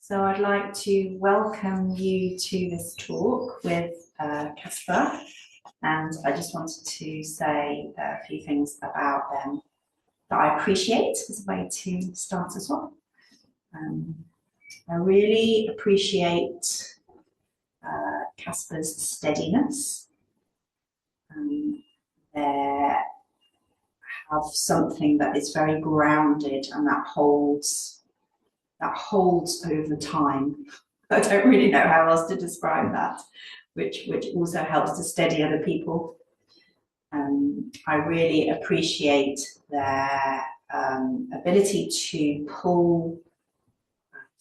So I'd like to welcome you to this talk with Kaspa, and I just wanted to say a few things about them that I appreciate as a way to start as well. I really appreciate Kaspa's steadiness. They have something that is very grounded and that holds over time. I don't really know how else to describe that, which also helps to steady other people. I really appreciate their ability to pull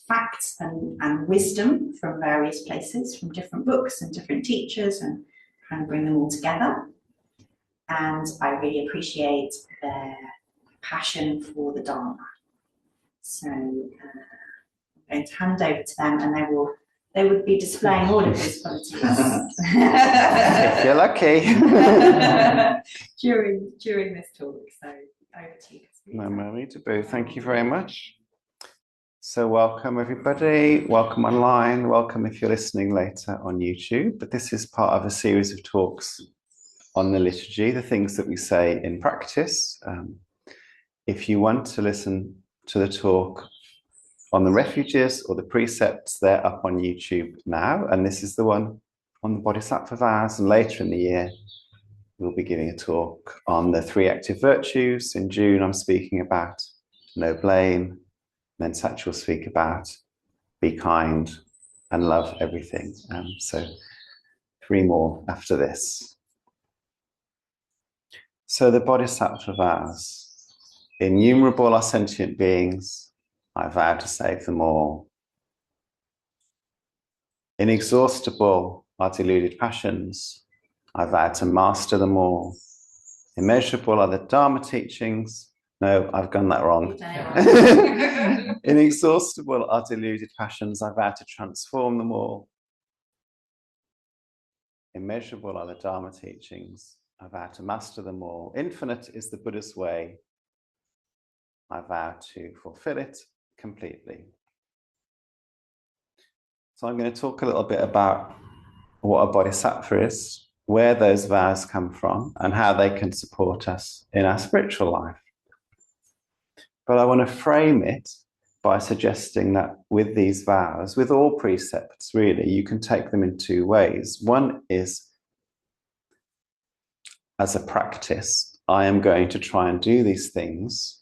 facts and wisdom from various places, from different books and different teachers, and kind of bring them all together. And I really appreciate their passion for the Dharma. So I'm going to hand over to them, and they would be displaying all of these qualities. If you're lucky. during this talk. So over to you. No worry to boo. Thank you very much. So welcome everybody. Welcome online. Welcome if you're listening later on YouTube. But this is part of a series of talks on the liturgy, the things that we say in practice. If you want to listen to the talk on the refuges or the precepts, they're up on YouTube now, and this is the one on the Bodhisattva Vows, and later in the year we'll be giving a talk on the 3 active virtues. In June I'm speaking about no blame, then Satch will speak about be kind and love everything. So 3 more after this. So the Bodhisattva Vows. Innumerable are sentient beings, I vow to save them all. Inexhaustible are deluded passions, I vow to master them all. Immeasurable are the Dharma teachings. No, I've done that wrong. Inexhaustible are deluded passions, I vow to transform them all. Immeasurable are the Dharma teachings, I vow to master them all. Infinite is the Buddha's way, I vow to fulfill it completely. So I'm going to talk a little bit about what a bodhisattva is, where those vows come from, and how they can support us in our spiritual life. But I want to frame it by suggesting that with these vows, with all precepts really, you can take them in 2 ways. One is as a practice. I am going to try and do these things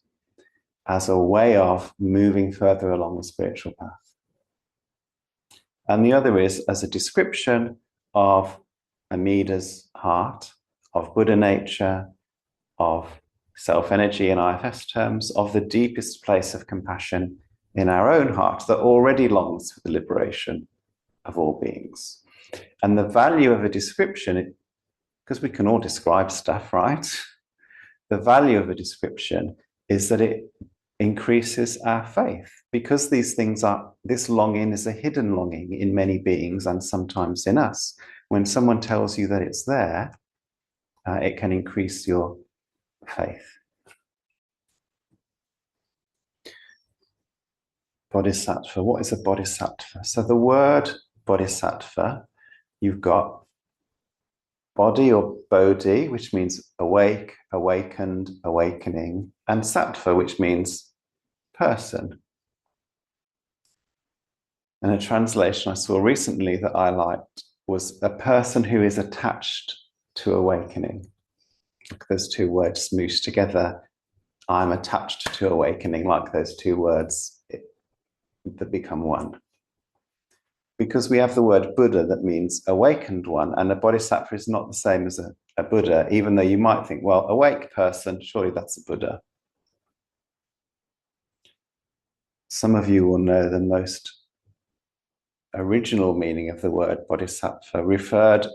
as a way of moving further along the spiritual path. And the other is as a description of Amida's heart, of Buddha nature, of self-energy in IFS terms, of the deepest place of compassion in our own heart that already longs for the liberation of all beings. And the value of a description, because we can all describe stuff, right? The value of a description is that it increases our faith, because these things are, this longing is a hidden longing in many beings and sometimes in us. When someone tells you that it's there, it can increase your faith. Bodhisattva. What is a bodhisattva? So the word bodhisattva, you've got body or bodhi, which means awake, awakened, awakening, and sattva, which means person. And a translation I saw recently that I liked was a person who is attached to awakening. Like those 2 words smooshed together. I'm attached to awakening, like those 2 words that become one. Because we have the word Buddha that means awakened one, and a bodhisattva is not the same as a Buddha, even though you might think, well, awake person, surely that's a Buddha. Some of you will know the most original meaning of the word bodhisattva referred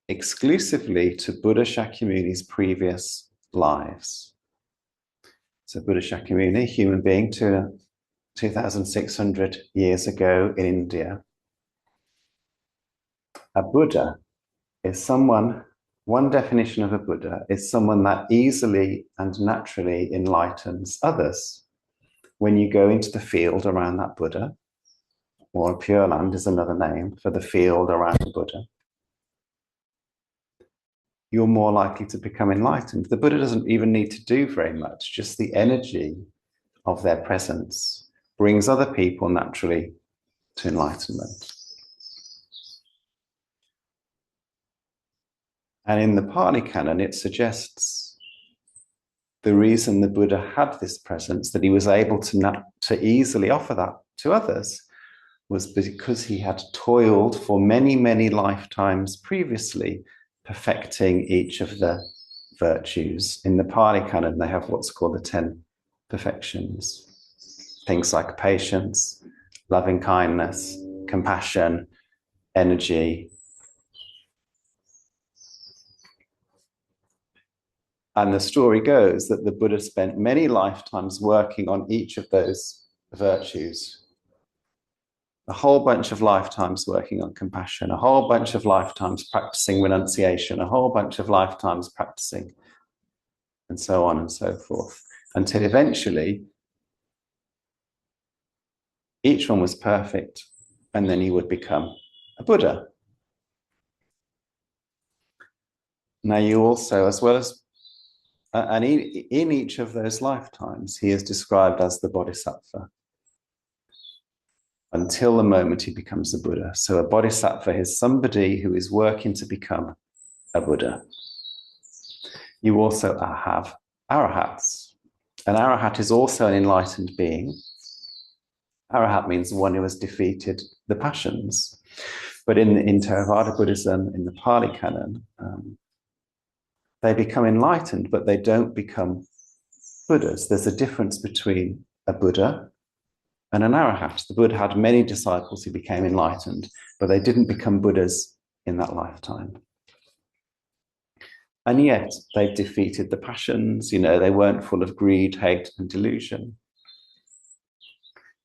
exclusively to Buddha Shakyamuni's previous lives. So Buddha Shakyamuni, human being, 2,600 years ago in India. A Buddha is someone, one definition of a Buddha is someone that easily and naturally enlightens others. When you go into the field around that Buddha, or Pure Land is another name for the field around the Buddha, you're more likely to become enlightened. The Buddha doesn't even need to do very much. Just the energy of their presence brings other people naturally to enlightenment. And in the Pali Canon, it suggests the reason the Buddha had this presence, that he was able to easily offer that to others, was because he had toiled for many, many lifetimes previously, perfecting each of the virtues. In the Pali Canon, they have what's called the 10 perfections. Things like patience, loving kindness, compassion, energy. And the story goes that the Buddha spent many lifetimes working on each of those virtues. A whole bunch of lifetimes working on compassion, a whole bunch of lifetimes practicing renunciation, a whole bunch of lifetimes practicing, and so on and so forth, until eventually each one was perfect, and then he would become a Buddha. Now you also, as well as, and in each of those lifetimes, he is described as the Bodhisattva, until the moment he becomes a Buddha. So a Bodhisattva is somebody who is working to become a Buddha. You also have arahats. An arahat is also an enlightened being. Arahat means one who has defeated the passions. But in Theravada Buddhism, in the Pali Canon, they become enlightened, but they don't become Buddhas. There's a difference between a Buddha and an arahat. The Buddha had many disciples who became enlightened, but they didn't become Buddhas in that lifetime. And yet they've defeated the passions, they weren't full of greed, hate, and delusion.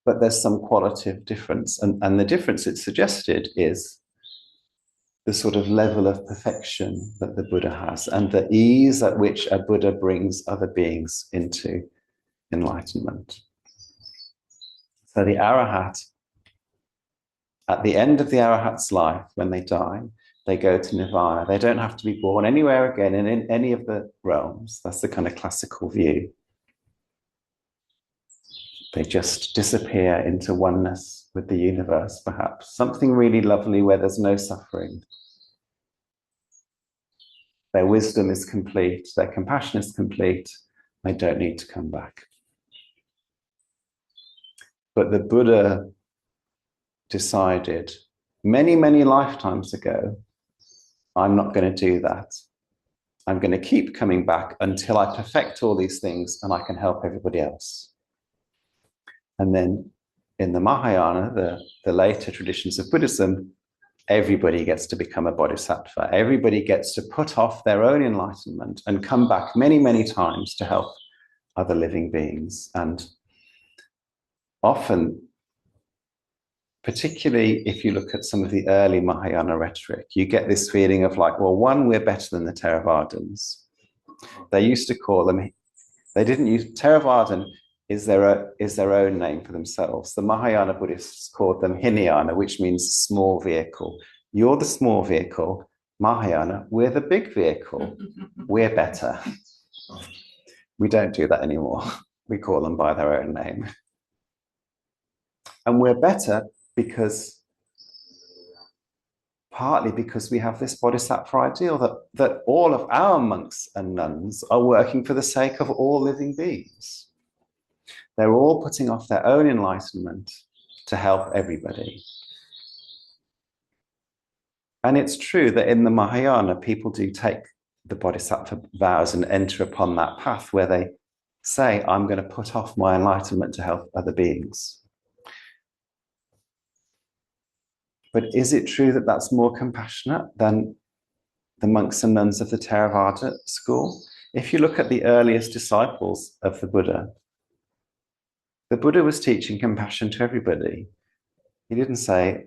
But there's some qualitative difference. And the difference it's suggested is the sort of level of perfection that the Buddha has and the ease at which a Buddha brings other beings into enlightenment. So the arahat, at the end of the arahat's life, when they die, they go to nirvana. They don't have to be born anywhere again in any of the realms. That's the kind of classical view. They just disappear into oneness with the universe, perhaps. Something really lovely where there's no suffering. Their wisdom is complete. Their compassion is complete. They don't need to come back. But the Buddha decided many, many lifetimes ago, I'm not going to do that. I'm going to keep coming back until I perfect all these things and I can help everybody else. And then in the Mahayana, the later traditions of Buddhism, everybody gets to become a bodhisattva. Everybody gets to put off their own enlightenment and come back many, many times to help other living beings. And often, particularly if you look at some of the early Mahayana rhetoric, you get this feeling of like, well, one, we're better than the Theravadins. They used to call them, they didn't use, Theravadin is their own name for themselves. The Mahayana Buddhists called them Hinayana, which means small vehicle. You're the small vehicle. Mahayana, we're the big vehicle. We're better. We don't do that anymore. We call them by their own name. And we're better partly because we have this bodhisattva ideal that all of our monks and nuns are working for the sake of all living beings. They're all putting off their own enlightenment to help everybody. And it's true that in the Mahayana, people do take the Bodhisattva vows and enter upon that path where they say, I'm going to put off my enlightenment to help other beings. But is it true that that's more compassionate than the monks and nuns of the Theravada school? If you look at the earliest disciples of the Buddha was teaching compassion to everybody. He didn't say,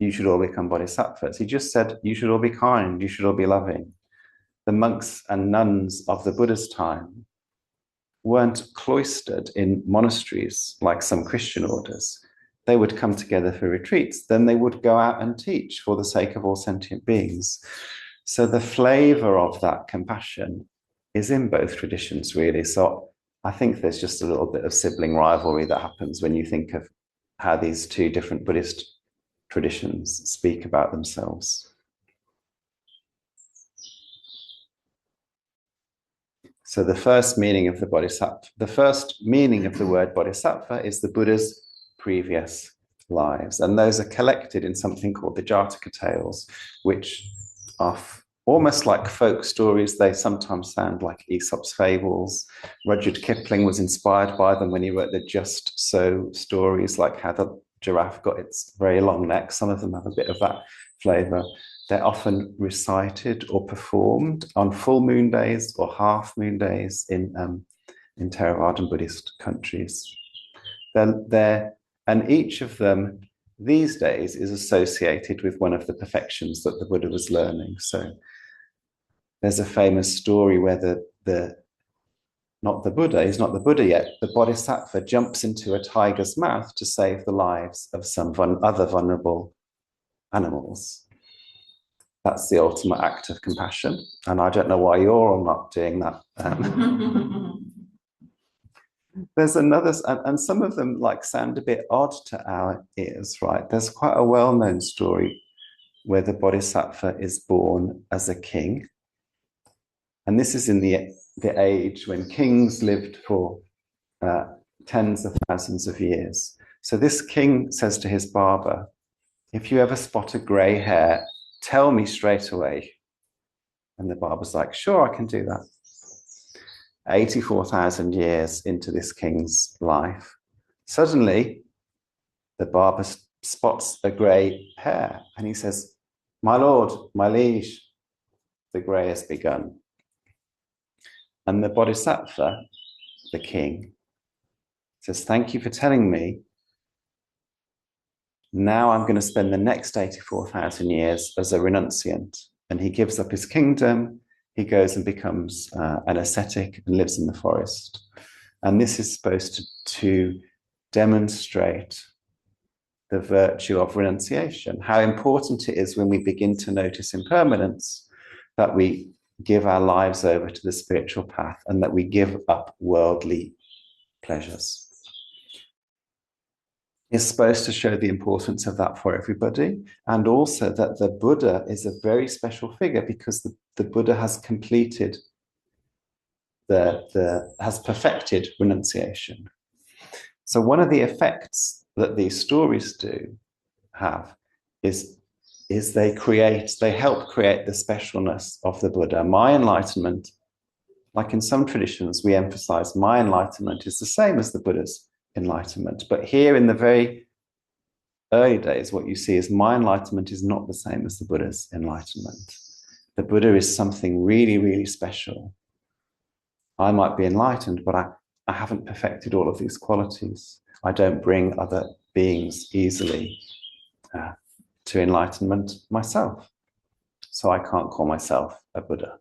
you should all become bodhisattvas. He just said, you should all be kind, you should all be loving. The monks and nuns of the Buddha's time weren't cloistered in monasteries like some Christian orders. they would come together for retreats, then they would go out and teach for the sake of all sentient beings. So the flavor of that compassion is in both traditions, really. So I think there's just a little bit of sibling rivalry that happens when you think of how these two different Buddhist traditions speak about themselves. So the first meaning of the Bodhisattva, the first meaning of the word Bodhisattva is the Buddha's previous lives. And those are collected in something called the Jataka tales, which are almost like folk stories. They sometimes sound like Aesop's fables. Rudyard Kipling was inspired by them when he wrote the Just So stories, like how the giraffe got its very long neck. Some of them have a bit of that flavor. They're often recited or performed on full moon days or half moon days in Theravadan Buddhist countries. And each of them these days is associated with one of the perfections that the Buddha was learning. So there's a famous story where not the Buddha, he's not the Buddha yet, the Bodhisattva jumps into a tiger's mouth to save the lives of some other vulnerable animals. That's the ultimate act of compassion. And I don't know why you're all not doing that. There's another, and some of them like sound a bit odd to our ears, right? There's quite a well-known story where the Bodhisattva is born as a king. And this is in the age when kings lived for tens of thousands of years. So this king says to his barber, if you ever spot a grey hair, tell me straight away. And the barber's like, sure, I can do that. 84,000 years into this king's life, suddenly the barber spots a grey hair and he says, my lord, my liege, the grey has begun. And the Bodhisattva, the king, says, thank you for telling me. Now I'm going to spend the next 84,000 years as a renunciant. And he gives up his kingdom. He goes and becomes an ascetic and lives in the forest. And this is supposed to demonstrate the virtue of renunciation, how important it is when we begin to notice impermanence, that we give our lives over to the spiritual path and that we give up worldly pleasures. Is supposed to show the importance of that for everybody, and also that the Buddha is a very special figure because the Buddha has completed has perfected renunciation. So one of the effects that these stories have is they help create the specialness of the Buddha. My enlightenment, like in some traditions, we emphasize my enlightenment is the same as the Buddha's enlightenment. But here in the very early days, what you see is my enlightenment is not the same as the Buddha's enlightenment. The Buddha is something really, really special. I might be enlightened, but I haven't perfected all of these qualities. I don't bring other beings easily to enlightenment myself. So I can't call myself a Buddha.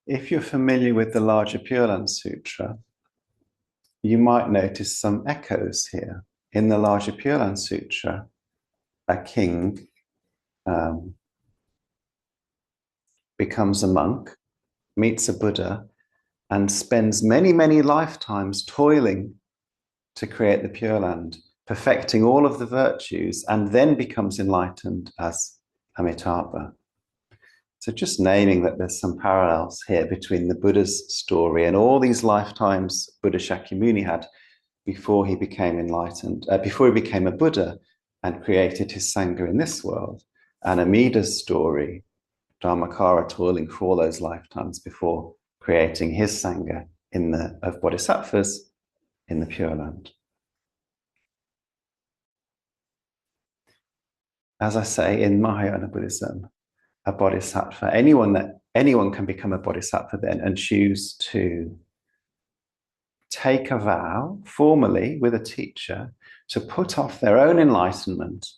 If you're familiar with the larger Pure Land Sutra, you might notice some echoes here. In the larger Pure Land Sutra, a king becomes a monk, meets a Buddha, and spends many, many lifetimes toiling to create the Pure Land, perfecting all of the virtues, and then becomes enlightened as Amitabha. So just naming that there's some parallels here between the Buddha's story and all these lifetimes Buddha Shakyamuni had before he became enlightened, before he became a Buddha and created his Sangha in this world, and Amida's story, Dharmakara toiling for all those lifetimes before creating his Sangha of Bodhisattvas in the Pure Land. As I say, in Mahayana Buddhism, a bodhisattva, anyone can become a bodhisattva then and choose to take a vow formally with a teacher to put off their own enlightenment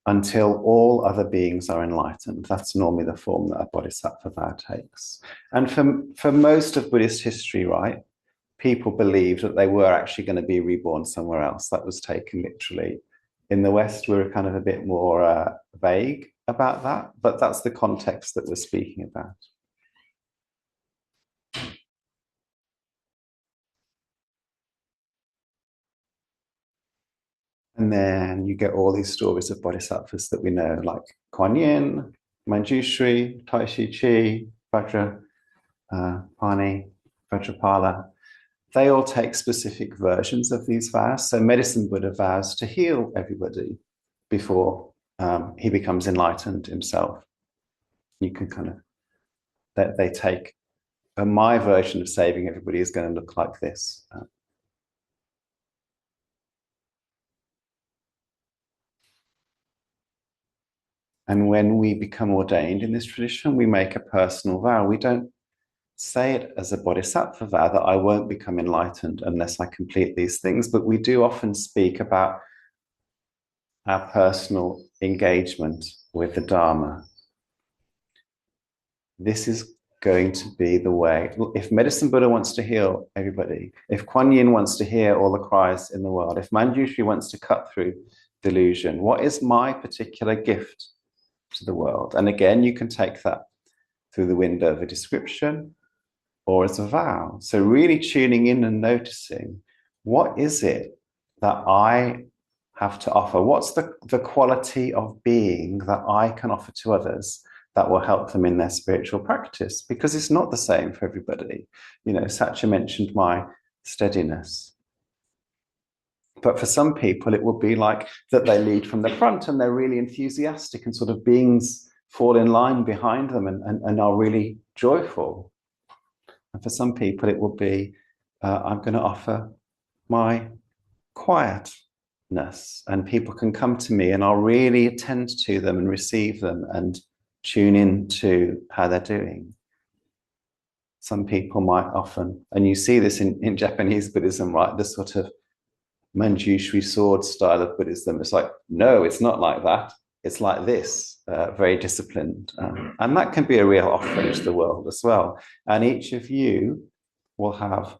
until all other beings are enlightened. That's normally the form that a Bodhisattva vow takes. And for most of Buddhist history, right, people believed that they were actually going to be reborn somewhere else. That was taken literally. In the West, we're kind of a bit more vague about that, but that's the context that we're speaking about. And then you get all these stories of bodhisattvas that we know, like Kuan Yin, Manjushri, Tai Chi Chi, Pani, Vajrapala. They all take specific versions of these vows. So Medicine Buddha vows to heal everybody before he becomes enlightened himself. You can kind of, they take, my version of saving everybody is going to look like this. And when we become ordained in this tradition, we make a personal vow. We don't say it as a bodhisattva vow that I won't become enlightened unless I complete these things, but we do often speak about our personal engagement with the Dharma. This is going to be the way. If Medicine Buddha wants to heal everybody, if Kuan Yin wants to hear all the cries in the world, if Manjushri wants to cut through delusion, what is my particular gift to the world? And again, you can take that through the window of a description or as a vow. So really tuning in and noticing, what is it that I have to offer? What's the quality of being that I can offer to others that will help them in their spiritual practice? Because it's not the same for everybody. You know, Satya mentioned my steadiness. But for some people, it will be like that they lead from the front and they're really enthusiastic and sort of beings fall in line behind them and are really joyful. And for some people, it will be, I'm going to offer my quietness, and people can come to me and I'll really attend to them and receive them and tune in to how they're doing. Some people might often, and you see this in Japanese Buddhism, right? This sort of Manjushri sword style of Buddhism. It's like, no, it's not like that. It's like this, very disciplined. And that can be a real offering to the world as well. And each of you will have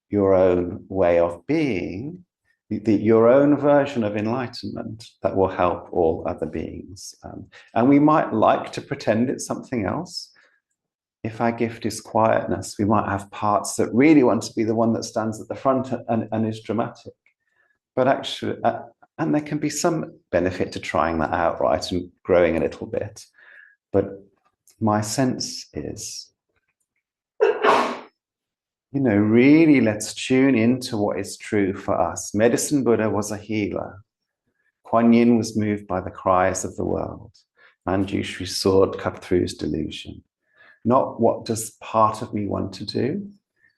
your own way of being, your own version of enlightenment that will help all other beings. And we might like to pretend it's something else. If our gift is quietness, we might have parts that really want to be the one that stands at the front and is dramatic. But actually, and there can be some benefit to trying that out, right, and growing a little bit. But my sense is, you know, really let's tune into what is true for us. Medicine Buddha was a healer. Kuan Yin was moved by the cries of the world. Manjushri's sword cut through his delusion. Not what does part of me want to do,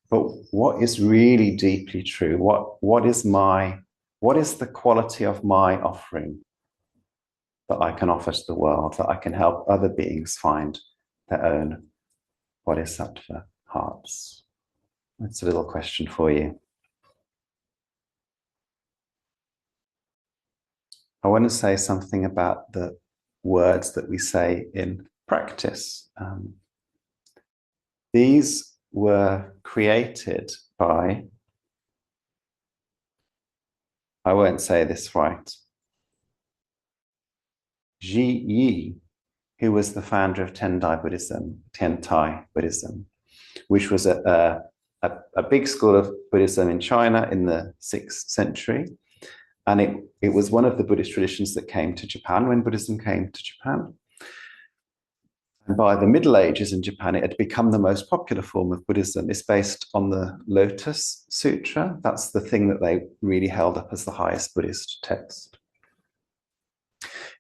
but what is really deeply true? What is the quality of my offering that I can offer to the world, that I can help other beings find their own bodhisattva hearts? That's a little question for you. I want to say something about the words that we say in practice. These were created by, I won't say this right, Ji Yi, who was the founder of Tendai Buddhism, Tentai Buddhism, which was a big school of Buddhism in China in the 6th century. And it was one of the Buddhist traditions that came to Japan when Buddhism came to Japan. And by the Middle Ages in Japan, it had become the most popular form of Buddhism. It's based on the Lotus Sutra. That's the thing that they really held up as the highest Buddhist text.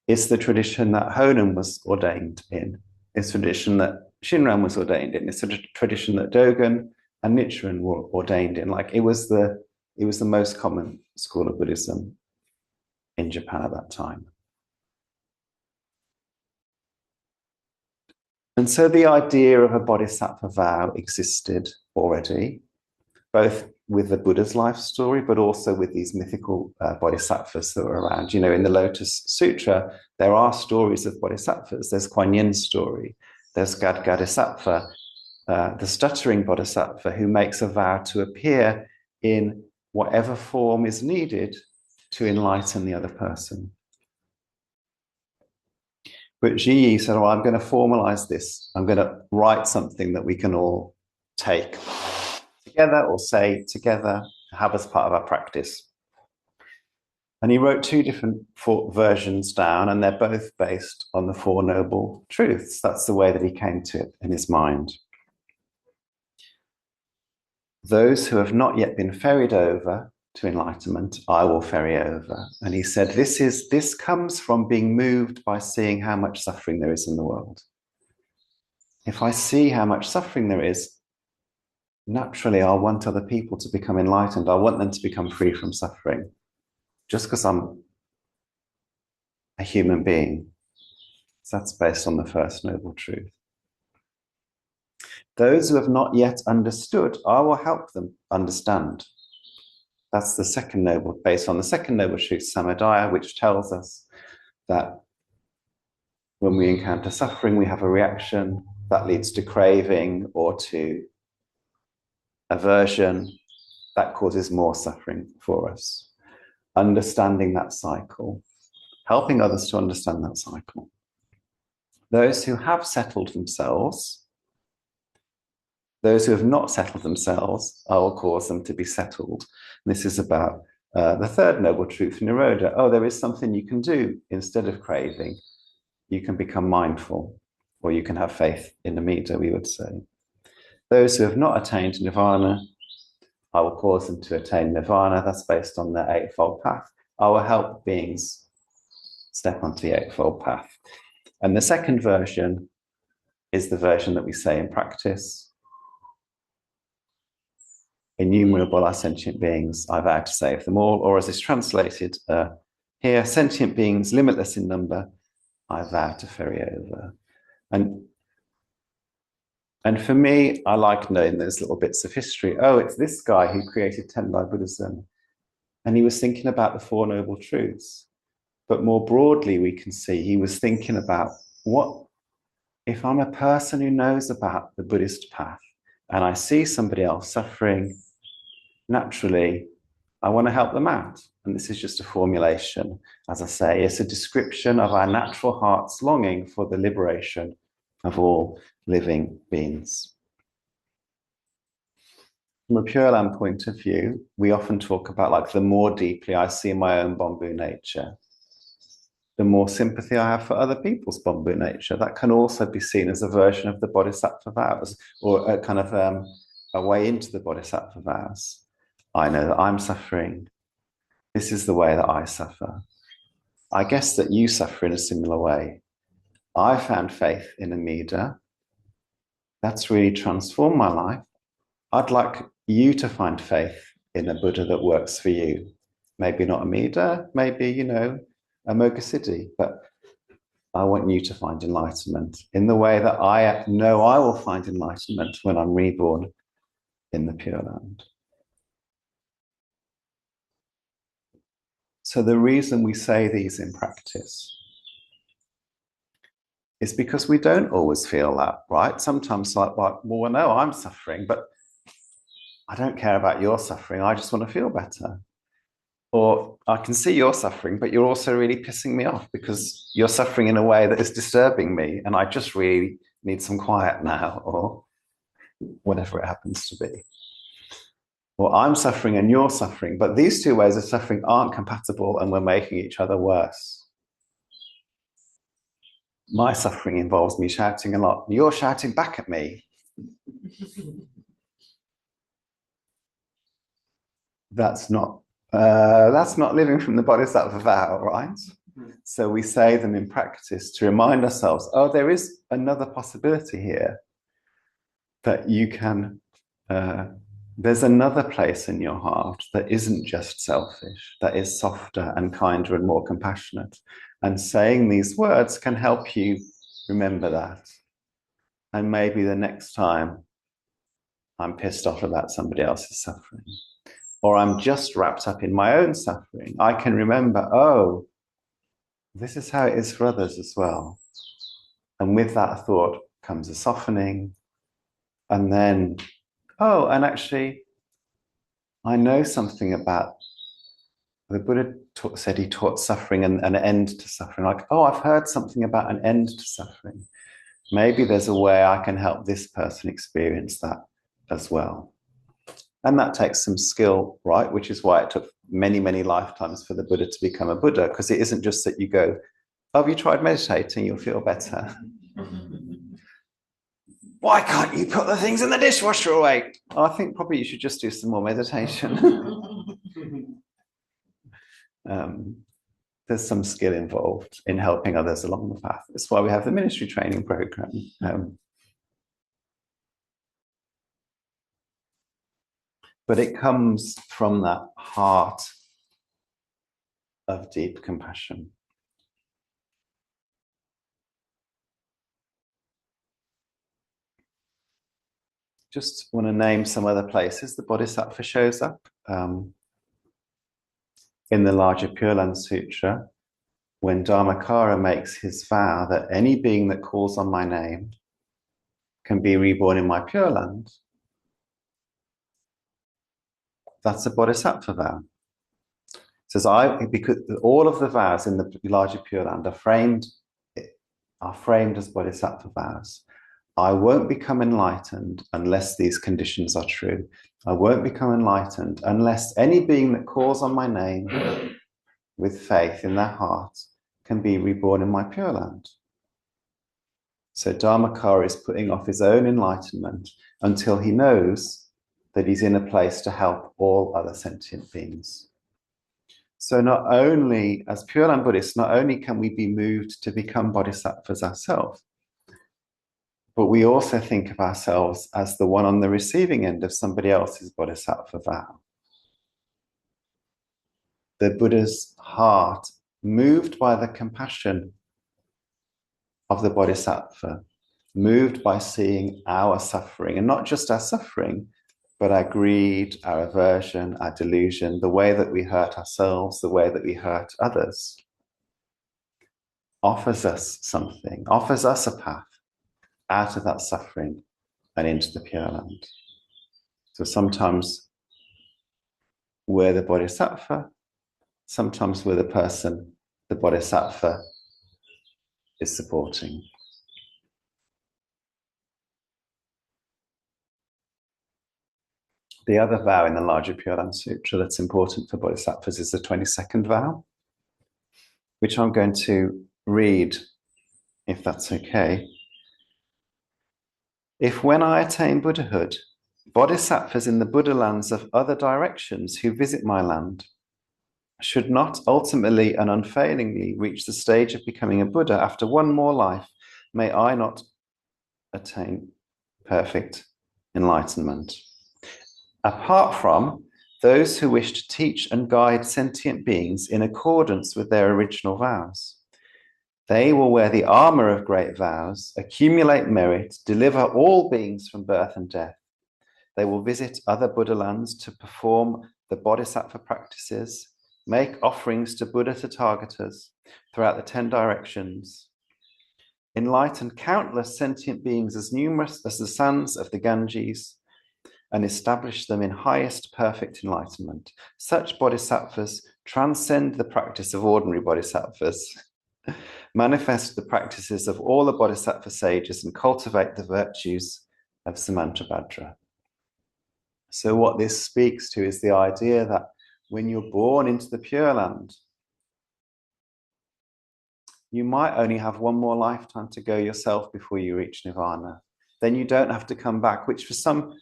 It's the tradition that Honen was ordained in. It's the tradition that Shinran was ordained in. It's the tradition that Dogen and Nichiren were ordained in. Like it was the most common school of Buddhism in Japan at that time. And so the idea of a bodhisattva vow existed already, both with the Buddha's life story, but also with these mythical bodhisattvas that are around. You know, in the Lotus Sutra, there are stories of bodhisattvas. There's Kuan Yin's story. There's Gadgadasattva, the stuttering bodhisattva who makes a vow to appear in whatever form is needed to enlighten the other person. But Zhiyi said, I'm going to formalize this. I'm going to write something that we can all take together or say together, have as part of our practice. And he wrote two different versions down, and they're both based on the Four Noble Truths. That's the way that he came to it in his mind. Those who have not yet been ferried over to enlightenment, I will ferry over. And he said, this comes from being moved by seeing how much suffering there is in the world. If I see how much suffering there is, naturally I'll want other people to become enlightened. I want them to become free from suffering, just because I'm a human being. So that's based on the first noble truth. Those who have not yet understood, I will help them understand. That's the second noble, based on the second noble truth, Samadaya, which tells us that when we encounter suffering, we have a reaction that leads to craving or to aversion that causes more suffering for us. Understanding that cycle, helping others to understand that cycle. Those who have settled themselves, those who have not settled themselves, I will cause them to be settled. This is about the third noble truth, Nirodha. Oh, there is something you can do instead of craving. You can become mindful, or you can have faith in the Amida, we would say. Those who have not attained nirvana, I will cause them to attain nirvana. That's based on the Eightfold Path. I will help beings step onto the Eightfold Path. And the second version is the version that we say in practice. Innumerable are sentient beings, I vow to save them all. Or as is translated here, sentient beings, limitless in number, I vow to ferry over. And for me, I like knowing those little bits of history. Oh, it's this guy who created Tendai Buddhism. And he was thinking about the Four Noble Truths. But more broadly, we can see he was thinking about, what if I'm a person who knows about the Buddhist path and I see somebody else suffering, naturally, I want to help them out. And this is just a formulation. As I say, it's a description of our natural heart's longing for the liberation of all living beings. From a Pure Land point of view, we often talk about, like, the more deeply I see my own Bamboo nature, the more sympathy I have for other people's Bamboo nature. That can also be seen as a version of the Bodhisattva Vows, or a kind of a way into the Bodhisattva Vows. I know that I'm suffering. This is the way that I suffer. I guess that you suffer in a similar way. I found faith in Amida. That's really transformed my life. I'd like you to find faith in a Buddha that works for you. Maybe not Amida, maybe, you know, a Mogasiddhi, but I want you to find enlightenment in the way that I know I will find enlightenment when I'm reborn in the Pure Land. So the reason we say these in practice is because we don't always feel that, right? Sometimes like, well, no, I'm suffering, but I don't care about your suffering. I just want to feel better. Or I can see you're suffering, but you're also really pissing me off because you're suffering in a way that is disturbing me, and I just really need some quiet now, or whatever it happens to be. Or I'm suffering and you're suffering, but these two ways of suffering aren't compatible and we're making each other worse. My suffering involves me shouting a lot. You're shouting back at me. That's not living from the Bodhisattva vow, right? So we say them in practice to remind ourselves, oh, there is another possibility here, that you can, there's another place in your heart that isn't just selfish, that is softer and kinder and more compassionate. And saying these words can help you remember that. And maybe the next time I'm pissed off about somebody else's suffering, or I'm just wrapped up in my own suffering, I can remember, oh, this is how it is for others as well. And with that thought comes a softening. And then, oh, and actually, I know something about the Buddha said he taught suffering and an end to suffering. Like, oh, I've heard something about an end to suffering. Maybe there's a way I can help this person experience that as well. And that takes some skill, right? Which is why it took many, many lifetimes for the Buddha to become a Buddha, because it isn't just that you go, oh, have you tried meditating? You'll feel better. Why can't you put the things in the dishwasher away? Oh, I think probably you should just do some more meditation. There's some skill involved in helping others along the path. That's why we have the ministry training program. But it comes from that heart of deep compassion. Just want to name some other places the Bodhisattva shows up. In the larger Pure Land Sutra, when Dharmakara makes his vow that any being that calls on my name can be reborn in my Pure Land, that's a Bodhisattva vow. It says, because all of the vows in the larger Pure Land are framed as Bodhisattva vows. I won't become enlightened unless these conditions are true. I won't become enlightened unless any being that calls on my name with faith in their heart can be reborn in my Pure Land. So Dharmakara is putting off his own enlightenment until he knows that he's in a place to help all other sentient beings. So not only, as Pure Land Buddhists, not only can we be moved to become bodhisattvas ourselves, but we also think of ourselves as the one on the receiving end of somebody else's bodhisattva vow. The Buddha's heart, moved by the compassion of the bodhisattva, moved by seeing our suffering, and not just our suffering, but our greed, our aversion, our delusion, the way that we hurt ourselves, the way that we hurt others, offers us something, offers us a path out of that suffering and into the Pure Land. So sometimes we're the bodhisattva, sometimes we're the person the bodhisattva is supporting. The other vow in the larger Pure Land Sutra that's important for bodhisattvas is the 22nd vow, which I'm going to read, if that's okay. If when I attain Buddhahood, bodhisattvas in the Buddha lands of other directions who visit my land should not ultimately and unfailingly reach the stage of becoming a Buddha after one more life, may I not attain perfect enlightenment. Apart from those who wish to teach and guide sentient beings in accordance with their original vows. They will wear the armor of great vows, accumulate merit, deliver all beings from birth and death. They will visit other Buddha lands to perform the bodhisattva practices, make offerings to Buddha Tathagatas throughout the 10 directions, enlighten countless sentient beings as numerous as the sands of the Ganges, and establish them in highest perfect enlightenment. Such bodhisattvas transcend the practice of ordinary bodhisattvas, manifest the practices of all the bodhisattva sages, and cultivate the virtues of Samantabhadra. So what this speaks to is the idea that when you're born into the Pure Land, you might only have one more lifetime to go yourself before you reach nirvana. Then you don't have to come back, which for some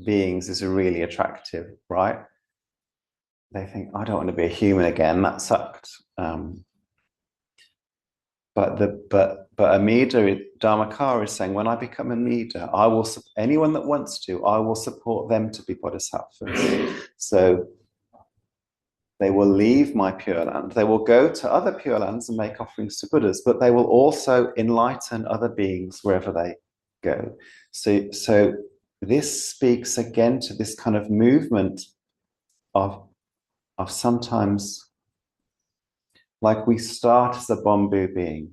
beings is really attractive, right? They think, I don't want to be a human again, that sucked. But Amida, Dharmakara is saying, when I become Amida, I will, anyone that wants to, I will support them to be bodhisattvas. So they will leave my Pure Land. They will go to other Pure Lands and make offerings to Buddhas, but they will also enlighten other beings wherever they go. So this speaks again to this kind of movement of sometimes, like we start as a bamboo being.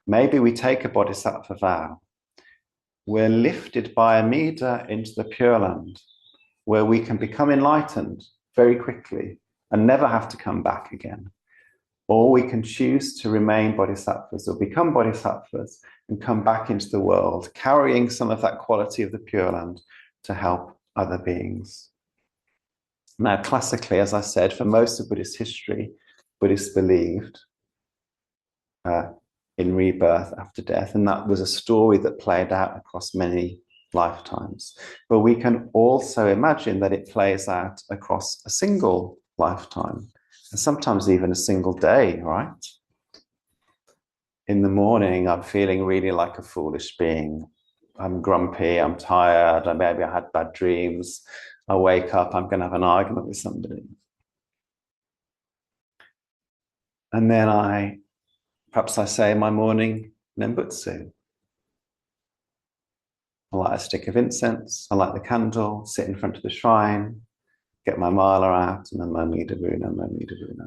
Maybe we take a Bodhisattva vow. We're lifted by Amida into the Pure Land, where we can become enlightened very quickly and never have to come back again. Or we can choose to remain bodhisattvas or become bodhisattvas and come back into the world, carrying some of that quality of the Pure Land to help other beings. Now, classically, as I said, for most of Buddhist history, Buddhists believed in rebirth after death, and that was a story that played out across many lifetimes. But we can also imagine that it plays out across a single lifetime, and sometimes even a single day, right? In the morning, I'm feeling really like a foolish being. I'm grumpy, I'm tired, or maybe I had bad dreams. I wake up, I'm going to have an argument with somebody. And then perhaps I say my morning Nembutsu. I light a stick of incense, I light the candle, sit in front of the shrine, get my mala out, and then Namo Buddha, Namo Buddha.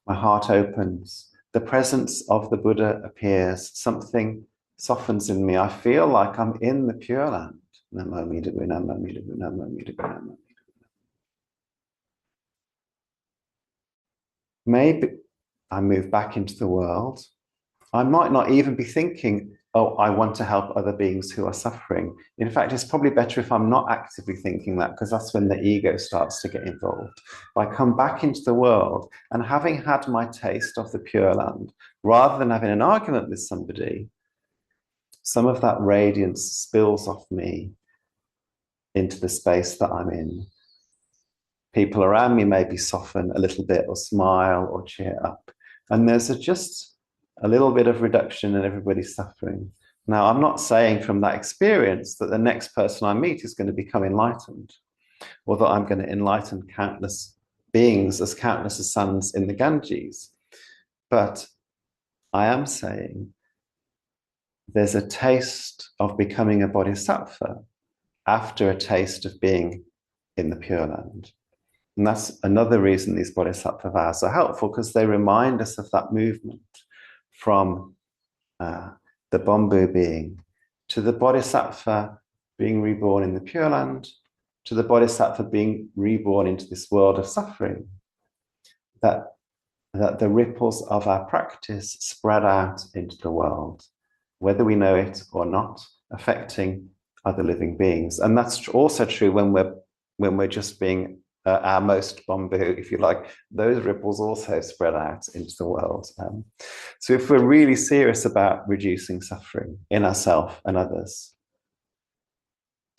My heart opens. The presence of the Buddha appears. Something softens in me. I feel like I'm in the Pure Land. Namo Buddha, Namo Buddha, Namo Buddha, Namo. Maybe I move back into the world. I might not even be thinking, oh, I want to help other beings who are suffering. In fact, it's probably better if I'm not actively thinking that, because that's when the ego starts to get involved. I come back into the world, and having had my taste of the Pure Land, rather than having an argument with somebody, some of that radiance spills off me into the space that I'm in. People around me maybe soften a little bit or smile or cheer up. And there's just a little bit of reduction in everybody's suffering. Now, I'm not saying from that experience that the next person I meet is going to become enlightened, or that I'm going to enlighten countless beings as countless as suns in the Ganges. But I am saying there's a taste of becoming a bodhisattva after a taste of being in the Pure Land. And that's another reason these Bodhisattva vows are helpful, because they remind us of that movement from the bamboo being to the Bodhisattva being reborn in the Pure Land, to the Bodhisattva being reborn into this world of suffering. That the ripples of our practice spread out into the world, whether we know it or not, affecting other living beings. And that's also true when we're just being our most bamboo, if you like. Those ripples also spread out into the world. So if we're really serious about reducing suffering in ourselves and others,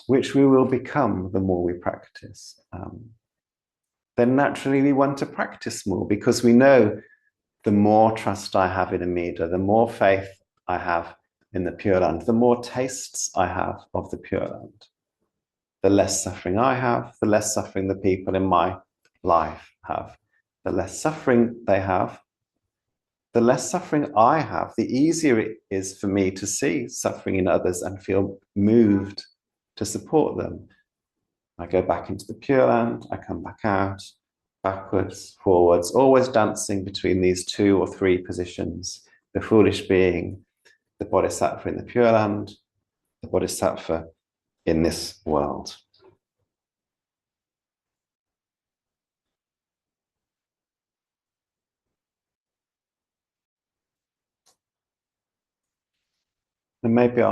which we will become the more we practice, then naturally we want to practice more, because we know the more trust I have in Amida, the more faith I have in the Pure Land, the more tastes I have of the Pure Land, the less suffering I have, the less suffering the people in my life have. The less suffering they have, the less suffering I have, the easier it is for me to see suffering in others and feel moved to support them. I go back into the Pure Land, I come back out, backwards, forwards, always dancing between these 2 or 3 positions: the foolish being, the Bodhisattva in the Pure Land, the Bodhisattva in this world. And maybe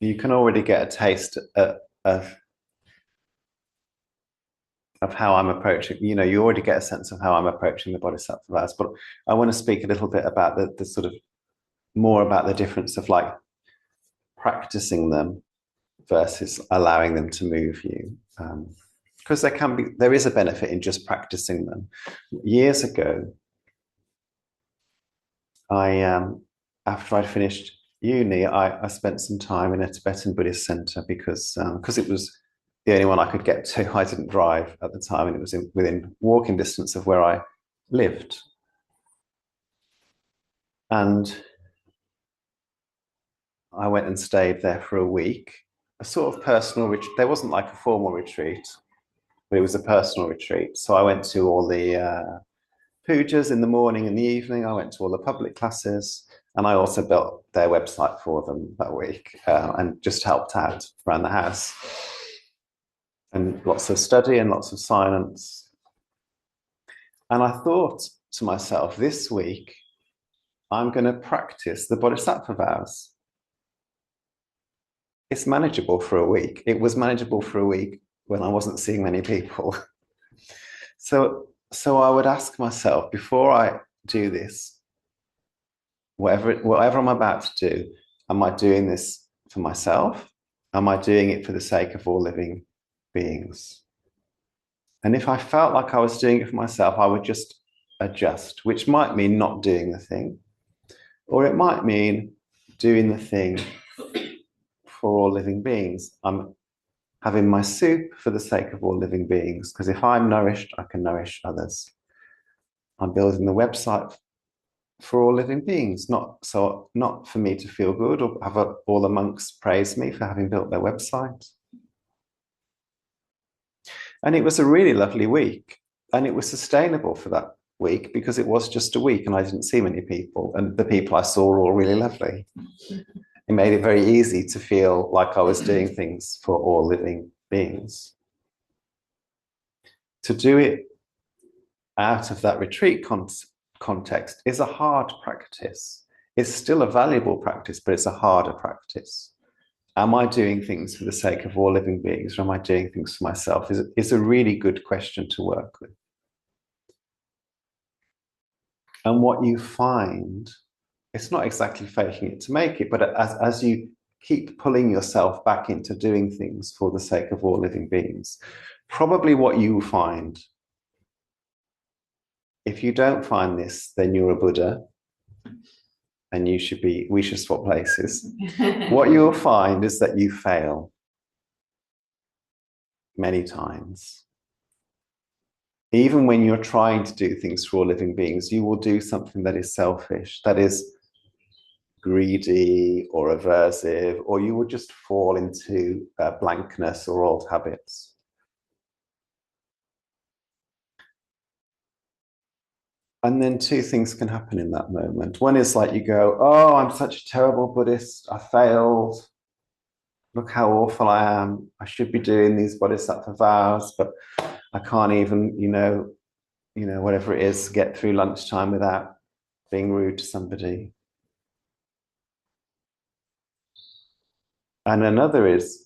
you can already get a taste of how I'm approaching, you already get a sense of how I'm approaching the Bodhisattva vows, but I want to speak a little bit about the sort of more about the difference of like practicing them versus allowing them to move you. Because there is a benefit in just practicing them. Years ago, after I'd finished uni, I spent some time in a Tibetan Buddhist center because it was the only one I could get to. I didn't drive at the time, and it was within walking distance of where I lived. And I went and stayed there for a week, a sort of personal retreat. There wasn't like a formal retreat, but it was a personal retreat. So I went to all the pujas in the morning and the evening. I went to all the public classes, and I also built their website for them that week and just helped out around the house. And lots of study and lots of silence. And I thought to myself, this week, I'm going to practice the Bodhisattva vows. It's manageable for a week. It was manageable for a week when I wasn't seeing many people. So I would ask myself, before I do this, whatever I'm about to do, am I doing this for myself? Am I doing it for the sake of all living beings? And if I felt like I was doing it for myself, I would just adjust, which might mean not doing the thing, or it might mean doing the thing for all living beings. I'm having my soup for the sake of all living beings, because if I'm nourished, I can nourish others. I'm building the website for all living beings, not for me to feel good or have all the monks praise me for having built their website. And it was a really lovely week, and it was sustainable for that week because it was just a week and I didn't see many people, and the people I saw were all really lovely. It made it very easy to feel like I was doing things for all living beings. To do it out of that retreat context is a hard practice. It's still a valuable practice, but it's a harder practice. Am I doing things for the sake of all living beings, or am I doing things for myself? Is a really good question to work with. And what you find, it's not exactly faking it to make it, but as you keep pulling yourself back into doing things for the sake of all living beings, probably what you will find, if you don't find this, then you're a Buddha and we should swap places. What you'll find is that you fail many times. Even when you're trying to do things for all living beings, you will do something that is selfish, that is greedy or aversive, or you will just fall into blankness or old habits. And then two things can happen in that moment. One is like you go, oh, I'm such a terrible Buddhist. I failed. Look how awful I am. I should be doing these Bodhisattva vows, but I can't even, whatever it is, get through lunchtime without being rude to somebody. And another is,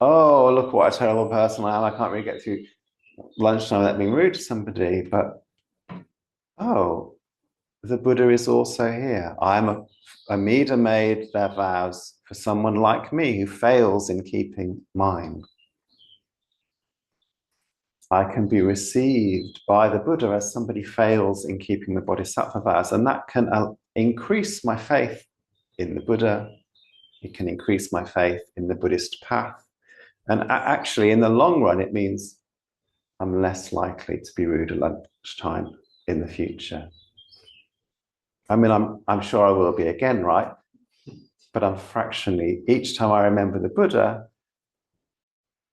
oh, look what a terrible person I am. I can't really get through lunchtime without being rude to somebody. But, oh, the Buddha is also here. Amida made their vows for someone like me who fails in keeping mine. I can be received by the Buddha as somebody fails in keeping the Bodhisattva vows, and that can increase my faith in the Buddha. It can increase my faith in the Buddhist path. And actually, in the long run, it means I'm less likely to be rude at lunchtime in the future. I mean, I'm sure I will be again, right? But I'm fractionally, each time I remember the Buddha,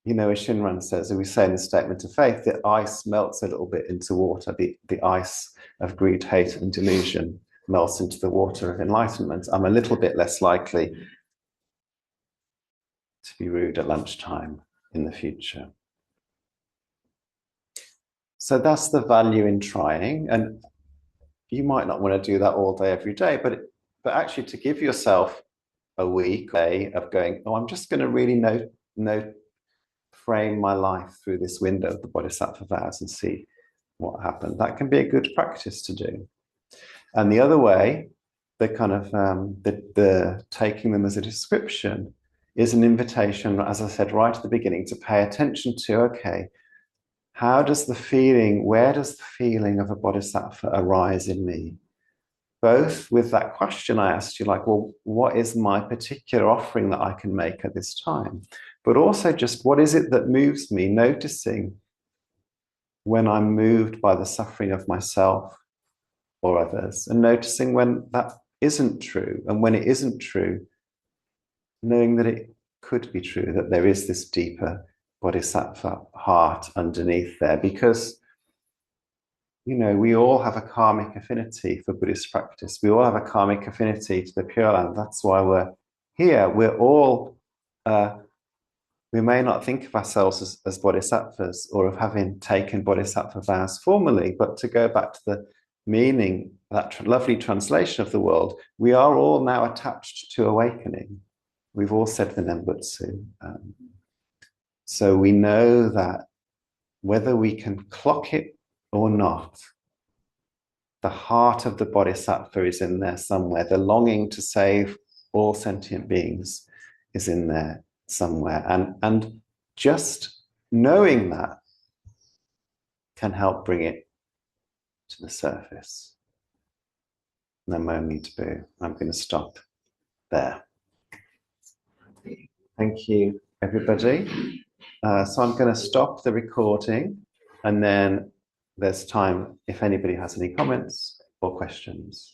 as Shinran says, and we say in the statement of faith, that ice melts a little bit into water. The ice of greed, hate, and delusion melts into the water of enlightenment. I'm a little bit less likely to be rude at lunchtime in the future. So that's the value in trying. And you might not want to do that all day, every day, but actually to give yourself a week of going, I'm just going to really frame my life through this window of the Bodhisattva vows and see what happened. That can be a good practice to do. And the other way, the kind of the taking them as a description is an invitation, as I said right at the beginning, to pay attention to, okay, where does the feeling of a bodhisattva arise in me? Both with that question I asked you, like, well, what is my particular offering that I can make at this time? But also just what is it that moves me, noticing when I'm moved by the suffering of myself or others, and noticing when that isn't true. And when it isn't true, knowing that it could be true, that there is this deeper Bodhisattva heart underneath there, because we all have a karmic affinity for Buddhist practice. We all have a karmic affinity to the Pure Land. That's why we're here. We're all, we may not think of ourselves as bodhisattvas or of having taken Bodhisattva vows formally, but to go back to the meaning, that lovely translation of the world, we are all now attached to awakening. We've all said the Nembutsu. So we know that whether we can clock it or not, the heart of the Bodhisattva is in there somewhere. The longing to save all sentient beings is in there somewhere. And just knowing that can help bring it to the surface. Namo me taboo. I'm going to stop there. Thank you, everybody. So I'm going to stop the recording, and then there's time if anybody has any comments or questions.